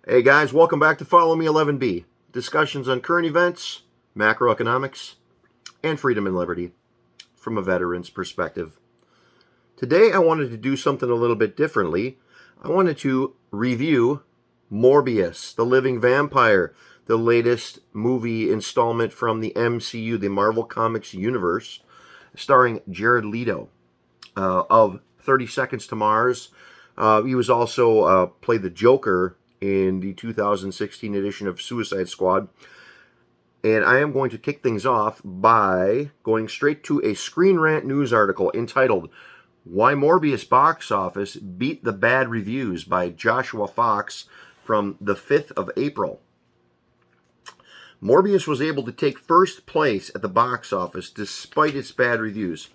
Hey guys, welcome back to Follow Me 11B. Discussions on current events, macroeconomics, and freedom and liberty from a veteran's perspective. Today I wanted to do something a little bit differently. I wanted to review Morbius, the Living Vampire, the latest movie installment from the MCU, the Marvel Comics universe, starring Jared Leto of 30 Seconds to Mars. He was also played the Joker in the 2016 edition of Suicide Squad. And I am going to kick things off by going straight to a Screen Rant news article entitled Why Morbius Box Office Beat the Bad Reviews by Joshua Fox from the 5th of April. Morbius was able to take first place at the box office despite its bad reviews.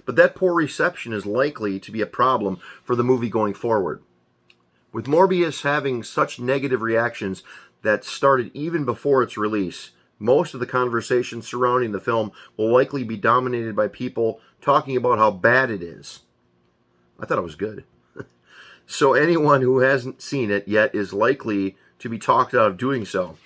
But that poor reception is likely to be a problem for the movie going forward. With Morbius having such negative reactions that started even before its release, most of the conversation surrounding the film will likely be dominated by people talking about how bad it is. I thought it was good. So anyone who hasn't seen it yet is likely to be talked out of doing so.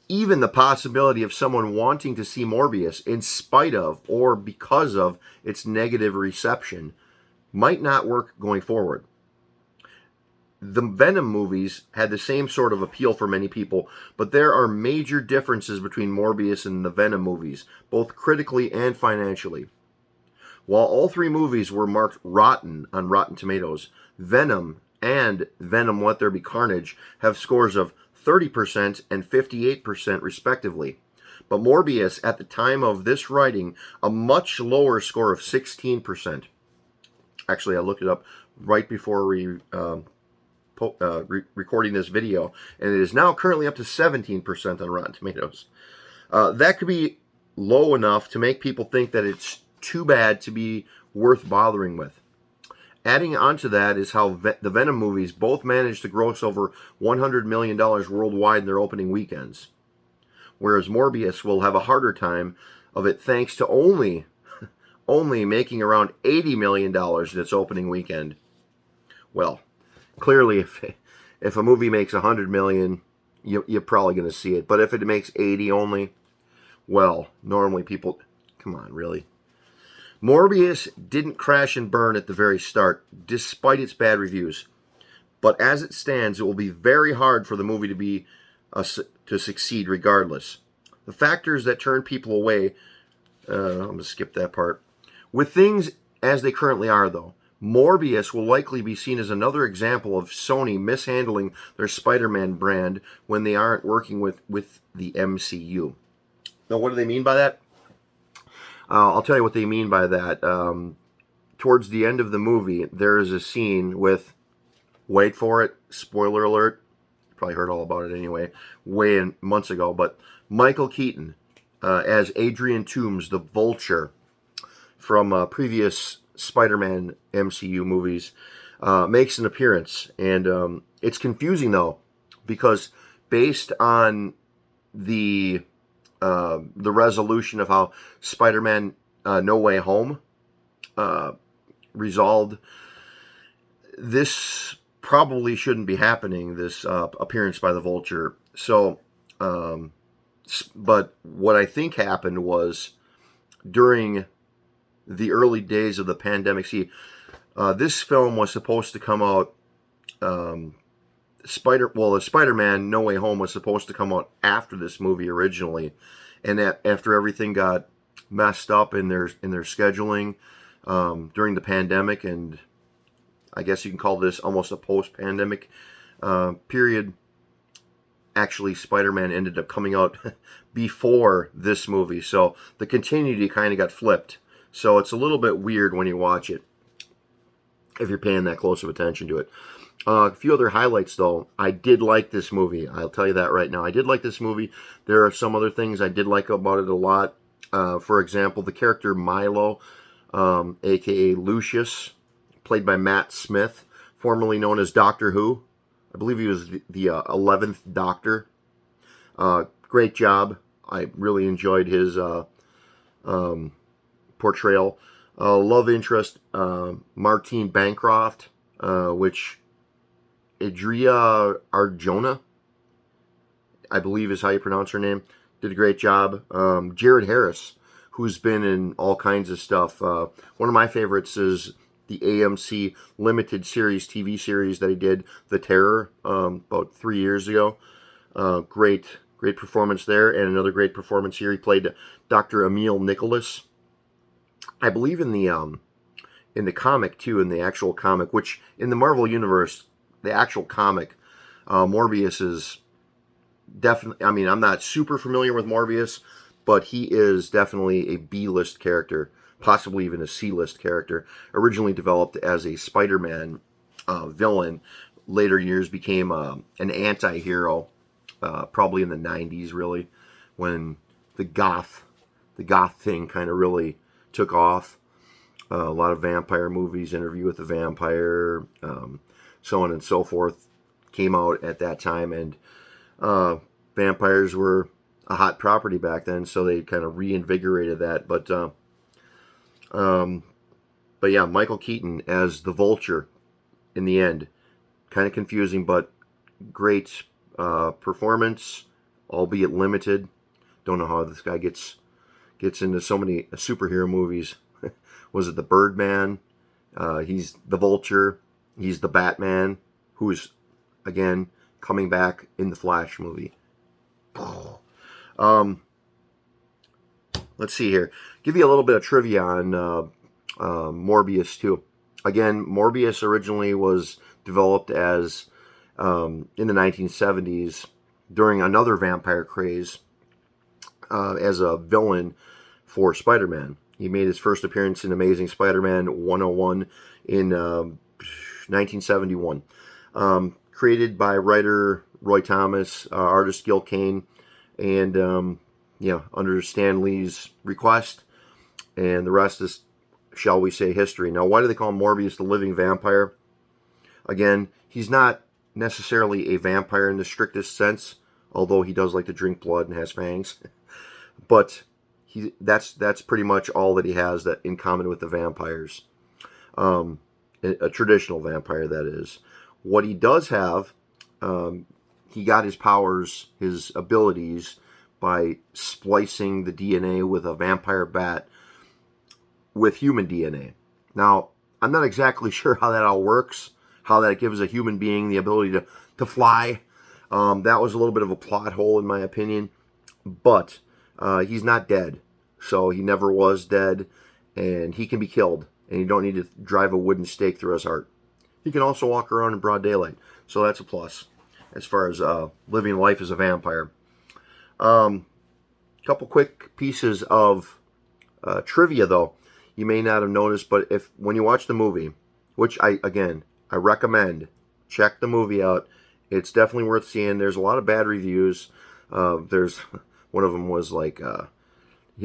Even the possibility of someone wanting to see Morbius in spite of or because of its negative reception might not work going forward. The Venom movies had the same sort of appeal for many people, but there are major differences between Morbius and the Venom movies, both critically and financially. While all three movies were marked rotten on Rotten Tomatoes, Venom and Venom Let There Be Carnage have scores of 30% and 58% respectively. But Morbius, at the time of this writing, a much lower score of 16%. Actually, I looked it up right before recording this video, and it is now currently up to 17% on Rotten Tomatoes. That could be low enough to make people think that it's too bad to be worth bothering with. Adding on to that is how the Venom movies both managed to gross over $100 million worldwide in their opening weekends, whereas Morbius will have a harder time of it thanks to only making around $80 million in its opening weekend. Well, clearly, if a movie makes $100 million, you're probably going to see it. But if it makes 80 only, well, normally people, come on, really. Morbius didn't crash and burn at the very start, despite its bad reviews. But as it stands, it will be very hard for the movie to succeed regardless. The factors that turn people away, I'm going to skip that part. With things as they currently are, though, Morbius will likely be seen as another example of Sony mishandling their Spider-Man brand when they aren't working with the MCU. Now, what do they mean by that? I'll tell you what they mean by that. Towards the end of the movie, there is a scene with, wait for it, spoiler alert, you probably heard all about it anyway, months ago, but Michael Keaton as Adrian Toomes, the Vulture, from previous Spider-Man MCU movies, makes an appearance. And it's confusing, though, because based on the resolution of how Spider-Man No Way Home resolved, this probably shouldn't be happening, this appearance by the Vulture. So, but what I think happened was during the early days of the pandemic, this film was supposed to come out, the Spider-Man No Way Home was supposed to come out after this movie originally, and after everything got messed up in their scheduling during the pandemic, and I guess you can call this almost a post-pandemic period. Actually, Spider-Man ended up coming out before this movie, so the continuity kind of got flipped. So it's a little bit weird when you watch it, if you're paying that close of attention to it. A few other highlights, though. I did like this movie. I'll tell you that right now. I did like this movie. There are some other things I did like about it a lot. For example, the character Milo, a.k.a. Lucius, played by Matt Smith, formerly known as Doctor Who. I believe he was the 11th Doctor. Great job. I really enjoyed his portrayal. Love interest, Martine Bancroft, which Adria Arjona, I believe is how you pronounce her name, did a great job. Jared Harris, who's been in all kinds of stuff. One of my favorites is the AMC limited series TV series that he did, The Terror, about 3 years ago. Great performance there, and another great performance here. He played Dr. Emil Nicholas, I believe in the comic too, in the actual comic, which in the Marvel universe, the actual comic, Morbius is definitely. I mean, I'm not super familiar with Morbius, but he is definitely a B-list character, possibly even a C-list character. Originally developed as a Spider-Man villain, later years became an anti-hero. Probably in the 90s, really, when the goth thing kind of really took off. A lot of vampire movies, Interview with the Vampire, so on and so forth, came out at that time, and vampires were a hot property back then, so they kind of reinvigorated that. But yeah, Michael Keaton as the Vulture in the end, kind of confusing, but great performance, albeit limited. Don't know how this guy gets into so many superhero movies. Was it the Birdman? He's the Vulture. He's the Batman, who is again coming back in the Flash movie. Let's see here. Give you a little bit of trivia on Morbius too. Again, Morbius originally was developed as in the 1970s during another vampire craze as a villain for Spider-Man. He made his first appearance in Amazing Spider-Man 101 in 1971. Created by writer Roy Thomas, artist Gil Kane, and under Stan Lee's request. And the rest is, shall we say, history. Now, why do they call Morbius the living vampire? Again, he's not necessarily a vampire in the strictest sense, although he does like to drink blood and has fangs. But that's pretty much all that he has that in common with the vampires. A traditional vampire, that is. What he does have, he got his powers, his abilities, by splicing the DNA with a vampire bat with human DNA. Now, I'm not exactly sure how that all works, how that gives a human being the ability to fly. That was a little bit of a plot hole in my opinion, but he's not dead, so he never was dead, and he can be killed, and you don't need to drive a wooden stake through his heart. He can also walk around in broad daylight, so that's a plus as far as living life as a vampire. Couple quick pieces of trivia, though, you may not have noticed, but when you watch the movie, which I recommend, check the movie out. It's definitely worth seeing. There's a lot of bad reviews. There's one of them was like,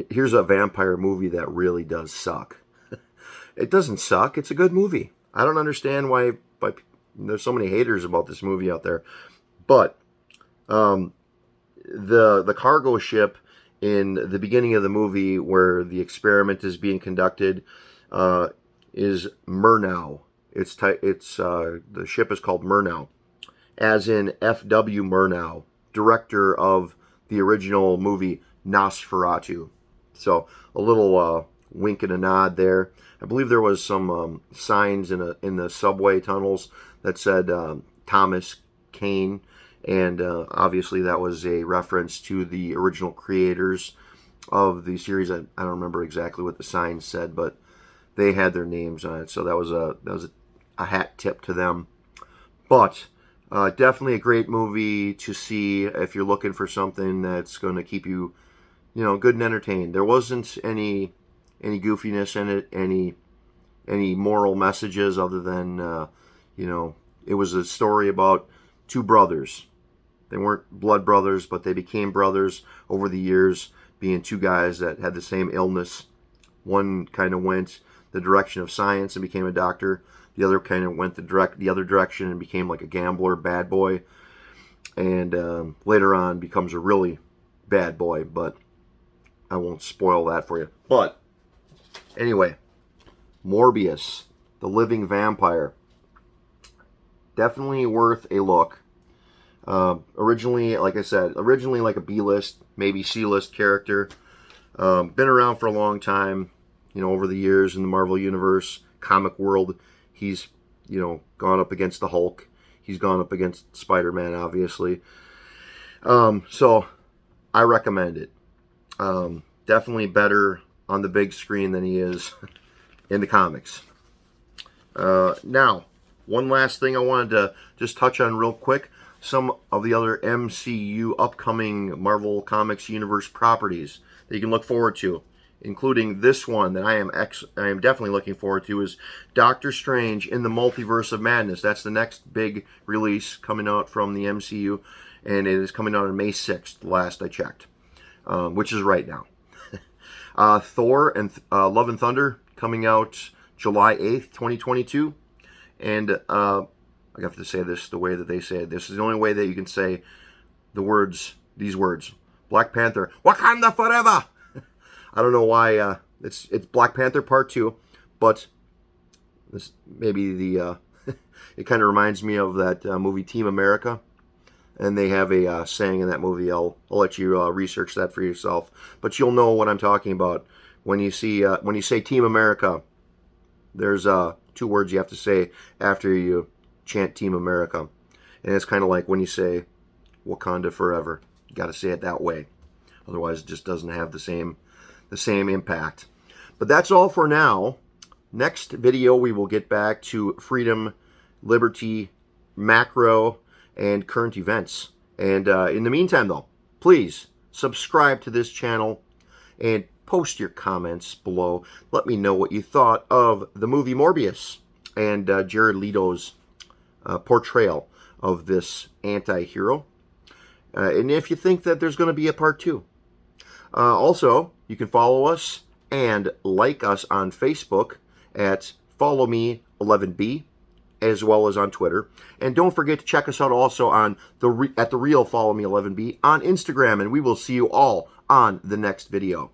here's a vampire movie that really does suck. It doesn't suck. It's a good movie. I don't understand why there's so many haters about this movie out there. But the cargo ship in the beginning of the movie where the experiment is being conducted is Murnau. The ship is called Murnau, as in F.W. Murnau, director of the original movie Nosferatu. So a little wink and a nod there. I believe there was some signs in the subway tunnels that said Thomas Kane, and obviously that was a reference to the original creators of the series. I don't remember exactly what the sign said, but they had their names on it, so that was a hat tip to them. But definitely a great movie to see if you're looking for something that's going to keep you, good and entertained. There wasn't any goofiness in it, any moral messages other than, it was a story about two brothers. They weren't blood brothers, but they became brothers over the years, being two guys that had the same illness. One kind of went the direction of science and became a doctor. The other kind of went the other direction and became like a gambler, bad boy. And later on becomes a really bad boy, but I won't spoil that for you. But anyway, Morbius, the living vampire. Definitely worth a look. Originally, like I said, originally like a B-list, maybe C-list character. Been around for a long time, over the years in the Marvel Universe, comic world. He's, gone up against the Hulk. He's gone up against Spider-Man, obviously. So I recommend it. Definitely better on the big screen than he is in the comics. Now, one last thing I wanted to just touch on real quick. Some of the other MCU upcoming Marvel Comics Universe properties that you can look forward to, including this one that I am definitely looking forward to, is Doctor Strange in the Multiverse of Madness. That's the next big release coming out from the MCU, and it is coming out on May 6th, last I checked, which is right now. Thor and Love and Thunder coming out July 8th, 2022. And I have to say this the way that they say it. This is the only way that you can say these words. Black Panther, Wakanda forever! I don't know why it's Black Panther Part 2, but this maybe the it kind of reminds me of that movie Team America, and they have a saying in that movie. I'll let you research that for yourself, but you'll know what I'm talking about when you say Team America. There's 2 words you have to say after you chant Team America, and it's kind of like when you say Wakanda forever. You got to say it that way, otherwise it just doesn't have the same impact. But that's all for now. Next video we will get back to freedom, liberty, macro, and current events. And in the meantime, though, please subscribe to this channel and post your comments below. Let me know what you thought of the movie Morbius and Jared Leto's portrayal of this anti-hero. And if you think that there's going to be a part 2. Also, you can follow us and like us on Facebook at FollowMe11B, as well as on Twitter. And don't forget to check us out also on at the real FollowMe11B on Instagram. And we will see you all on the next video.